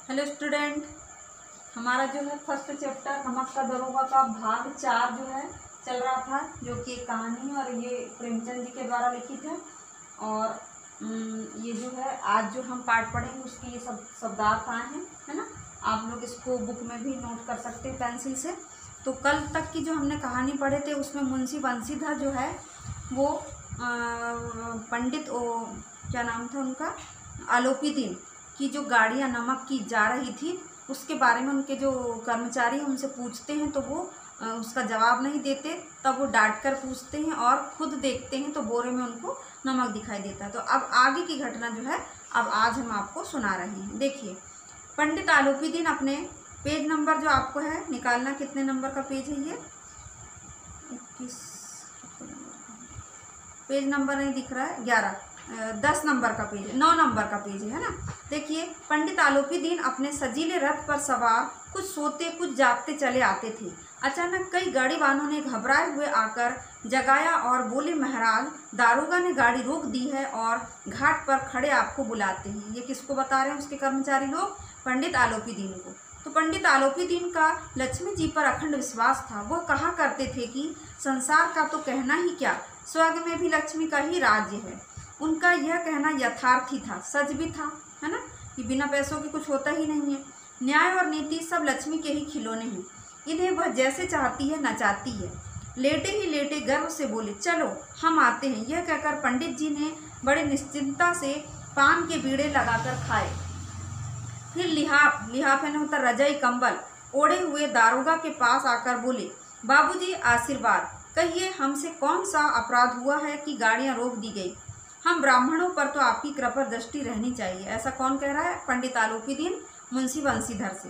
Hello student, हमारा जो है फर्स्ट चैप्टर नमक का दरोगा का भाग 4 जो है चल रहा था, जो कि एक कहानी और ये प्रेमचंद जी के द्वारा लिखित है। और ये जो है आज जो हम पाठ पढ़ेंगे उसके ये सब शब्दार्थ आए हैं, है ना। आप लोग इसको बुक में भी नोट कर सकते हैं पेंसिल से। तो कल तक की जो हमने कहानी पढ़े थे उसमें मुंशी बंसीधर जो है वो पंडित क्या नाम था उनका, आलोपीदीन की जो गाड़ियाँ नमक की जा रही थी उसके बारे में उनके जो कर्मचारी उनसे पूछते हैं तो वो उसका जवाब नहीं देते। तब वो डांट कर पूछते हैं और खुद देखते हैं तो बोरे में उनको नमक दिखाई देता है। तो अब आगे की घटना जो है अब आज हम आपको सुना रहे हैं। देखिए, पंडित आलोपीदीन अपने पेज नंबर जो आपको है निकालना, कितने नंबर का पेज है ये, 21 पेज नंबर नहीं दिख रहा है, 10 नंबर का पेज है, 9 नंबर का पेज है ना। देखिए, पंडित आलोपीदीन अपने सजीले रथ पर सवार कुछ सोते कुछ जागते चले आते थे। अचानक कई गाड़ी वालों ने घबराए हुए आकर जगाया और बोले, महाराज, दारोगा ने गाड़ी रोक दी है और घाट पर खड़े आपको बुलाते हैं। ये किसको बता रहे हैं? उसके कर्मचारी लोग पंडित आलोपीदीन को। तो पंडित आलोपीदीन का लक्ष्मी जी पर अखंड विश्वास था। वह कहा करते थे कि संसार का तो कहना ही क्या, स्वर्ग में भी लक्ष्मी का ही राज्य है। उनका यह कहना यथार्थी था, सच भी था, है ना, कि बिना पैसों के कुछ होता ही नहीं है। न्याय और नीति सब लक्ष्मी के ही खिलौने हैं, इन्हें वह जैसे चाहती है नचाती है। लेटे ही लेटे गर्व से बोले, चलो हम आते हैं। यह कहकर पंडित जी ने बड़े निश्चिंतता से पान के बीड़े लगाकर खाए। फिर लिहाफ ने होता रजाई कंबल ओढ़े हुए दारोगा के पास आकर बोले, बाबूजी आशीर्वाद, कहिए हमसे कौन सा अपराध हुआ है कि गाड़ियां रोक दी गई? हम ब्राह्मणों पर तो आपकी कृपा दृष्टि रहनी चाहिए। ऐसा कौन कह रहा है? पंडित आलोपीदीन मुंशी बंसीधर से।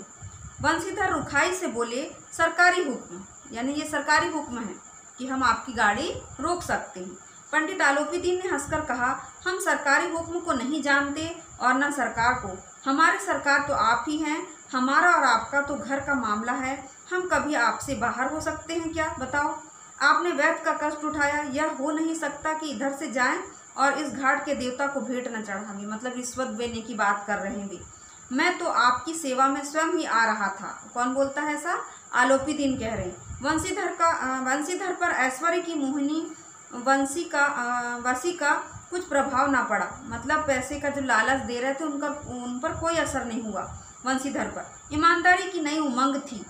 बंसीधर रुखाई से बोले, सरकारी हुक्म, यानी ये सरकारी हुक्म है कि हम आपकी गाड़ी रोक सकते हैं। पंडित आलोपीदीन ने हंसकर कहा, हम सरकारी हुक्म को नहीं जानते और न सरकार को। हमारी सरकार तो आप ही हैं। हमारा और आपका तो घर का मामला है। हम कभी आपसे बाहर हो सकते हैं क्या? बताओ, आपने वैद्य का कष्ट उठाया, यह हो नहीं सकता कि इधर से जाएं और इस घाट के देवता को भेंट न चढ़ाएंगे। मतलब रिश्वत देने की बात कर रहे हैं। मैं तो आपकी सेवा में स्वयं ही आ रहा था। कौन बोलता है ऐसा? आलोपीदीन कह रहे हैं। वंशीधर पर ऐश्वर्य की मोहिनी वंशी का कुछ प्रभाव ना पड़ा। मतलब पैसे का जो लालच दे रहे थे उन पर कोई असर नहीं हुआ वंशीधर पर। ईमानदारी की नई उमंग थी,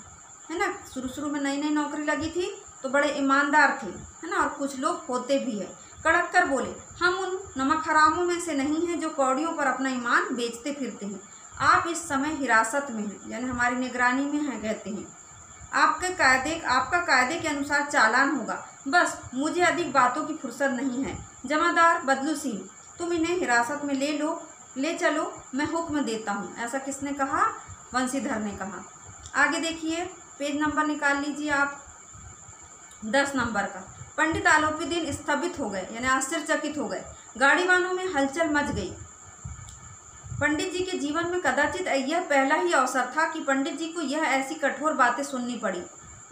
है ना। शुरू में नई नौकरी लगी थी तो बड़े ईमानदार थे, है ना, और कुछ लोग होते भी है। कड़क कर बोले, हम उन नमक हरामों में से नहीं हैं जो कौड़ियों पर अपना ईमान बेचते फिरते हैं। आप इस समय हिरासत में हैं, यानी हमारी निगरानी में हैं, कहते हैं। आपका कायदे के अनुसार चालान होगा। बस मुझे अधिक बातों की फुर्सत नहीं है। जमादार बदलू सिंह, तुम इन्हें हिरासत में ले चलो, मैं हुक्म देता हूँ। ऐसा किसने कहा? वंशीधर ने कहा। आगे देखिए, पेज नंबर निकाल लीजिए आप, 10 नंबर का। पंडित आलोपीदीन स्तब्ध हो गए, यानी आश्चर्यचकित हो गए। गाड़ी वालों में हलचल मच गई। पंडित जी के जीवन में कदाचित यह पहला ही अवसर था कि पंडित जी को यह ऐसी कठोर बातें सुननी पड़ी,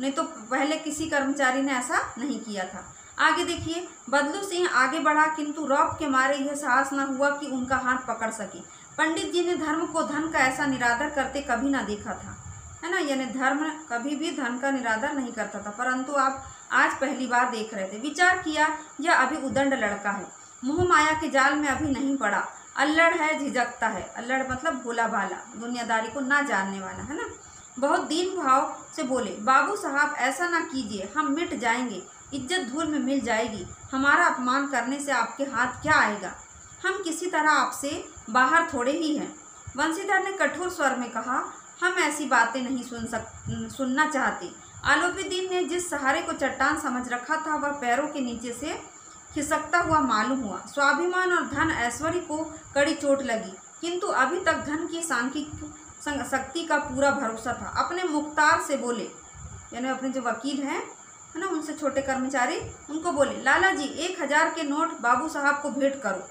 नहीं तो पहले किसी कर्मचारी ने ऐसा नहीं किया था। आगे देखिए, बदलू सिंह आगे बढ़ा, किंतु रौब के मारे यह साहस न हुआ कि उनका हाथ पकड़ सके। पंडित जी ने धर्म को धन का ऐसा निरादर करते कभी ना देखा था, है ना, यानी धर्म कभी भी धन का निरादर नहीं करता था, परंतु आप आज पहली बार देख रहे थे। विचार किया, यह अभी उदंड लड़का है, मोह माया के जाल में अभी नहीं पड़ा, अल्लड़ है, झिझकता है। अल्लड़ मतलब भोला भाला, दुनियादारी को ना जानने वाला, है ना। बहुत दीन भाव से बोले, बाबू साहब ऐसा ना कीजिए, हम मिट जाएंगे, इज्जत धूल में मिल जाएगी। हमारा अपमान करने से आपके हाथ क्या आएगा? हम किसी तरह आपसे बाहर थोड़े ही हैं। वंशीधर ने कठोर स्वर में कहा, हम ऐसी बातें नहीं सुनना चाहते। आलोपीदीन ने जिस सहारे को चट्टान समझ रखा था वह पैरों के नीचे से खिसकता हुआ मालूम हुआ। स्वाभिमान और धन ऐश्वर्य को कड़ी चोट लगी, किंतु अभी तक धन की सांख्यिक शक्ति का पूरा भरोसा था। अपने मुख्तार से बोले, यानी अपने जो वकील हैं, है ना, उनसे छोटे कर्मचारी, उनको बोले, लाला जी 1000 के नोट बाबू साहब को भेंट करो।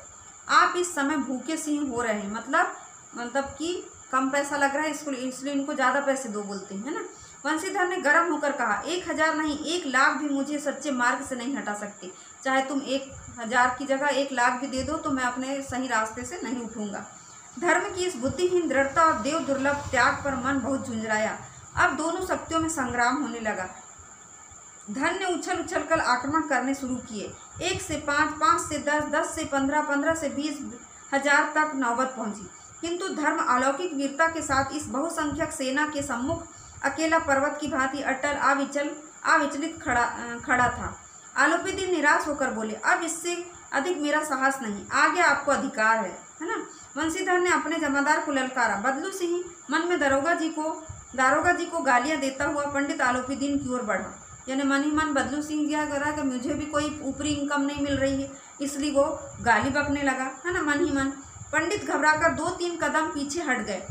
आप इस समय भूखे सिंह हो रहे हैं, मतलब कि कम पैसा लग रहा है, इसलिए इनको ज़्यादा पैसे दो बोलते हैं, है ना। वंशीधर ने गर्म होकर कहा, 1000 नहीं, 1 लाख भी मुझे सच्चे मार्ग से नहीं हटा सकते। चाहे तुम 1000 की जगह 1 लाख भी दे दो तो मैं अपने सही रास्ते से नहीं उठूंगा। धर्म की इस बुद्धिहीन दृढ़ता और देव दुर्लभ त्याग पर मन बहुत झुंझलाया। अब दोनों शक्तियों में संग्राम होने लगा। धन ने उछल उछल कर आक्रमण करने शुरू किए। 1 से 5, 5 से 10, 10 से 15, 15 से 20 हजार तक नौबत पहुंची। किंतु धर्म अलौकिक वीरता के साथ इस बहुसंख्यक सेना के सम्मुख अकेला पर्वत की भांति अटल अविचलित खड़ा था। आलोपीदीन निराश होकर बोले, अब इससे अधिक मेरा साहस नहीं, आगे आपको अधिकार है ना। वंशीधर ने अपने जमादार को ललकारा। बदलू सिंह मन में दारोगा जी को गालियां देता हुआ पंडित आलोपीदीन की ओर बढ़ा। यानी मन ही मन बदलू सिंह क्या कर रहा है कि मुझे भी कोई ऊपरी इनकम नहीं मिल रही है, इसलिए वो गाली बकने लगा, है ना, मन ही मन। पंडित घबराकर 2-3 कदम पीछे हट गए।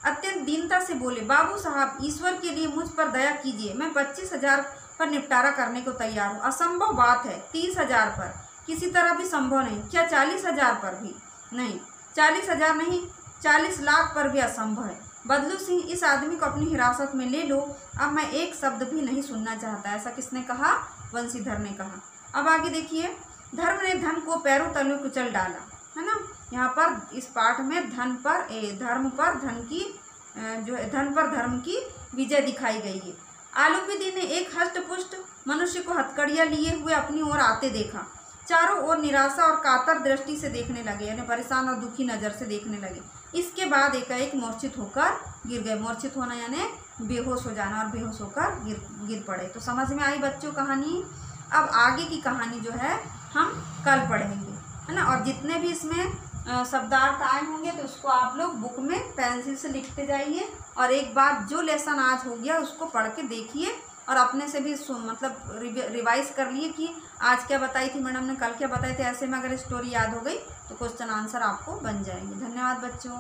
अत्यंत दीनता से बोले, बाबू साहब, ईश्वर के लिए मुझ पर दया कीजिए, मैं 25,000 पर निपटारा करने को तैयार हूँ। असंभव बात है, 30,000 पर किसी तरह भी संभव नहीं। क्या 40,000 पर भी नहीं? 40,000 नहीं, 40 लाख पर भी असंभव है। बदलू सिंह, इस आदमी को अपनी हिरासत में ले लो, अब मैं एक शब्द भी नहीं सुनना चाहता। ऐसा किसने कहा? वंशीधर ने कहा। अब आगे देखिए, धर्म ने धन को पैरों तले कुचल डाला, है ना। यहाँ पर इस पाठ में धर्म पर धर्म की विजय दिखाई गई है। आलोपीदीन ने एक हष्टपुष्ट मनुष्य को हथकड़ियाँ लिए हुए अपनी ओर आते देखा। चारों ओर निराशा और कातर दृष्टि से देखने लगे, यानी परेशान और दुखी नज़र से देखने लगे। इसके बाद एकाएक मूर्छित होकर गिर गए। मूर्छित होना यानी बेहोश हो जाना, और बेहोश होकर गिर पड़े। तो समझ में आई बच्चों कहानी। अब आगे की कहानी जो है हम कल पढ़ेंगे, है ना। और जितने भी इसमें शब्दार्थ आए होंगे तो उसको आप लोग बुक में पेंसिल से लिखते जाइए, और एक बार जो लेसन आज हो गया उसको पढ़ के देखिए, और अपने से भी मतलब रिवाइज कर लिए कि आज क्या बताई थी मैडम ने, कल क्या बताए थे। ऐसे में अगर स्टोरी याद हो गई तो क्वेश्चन आंसर आपको बन जाएंगे। धन्यवाद बच्चों।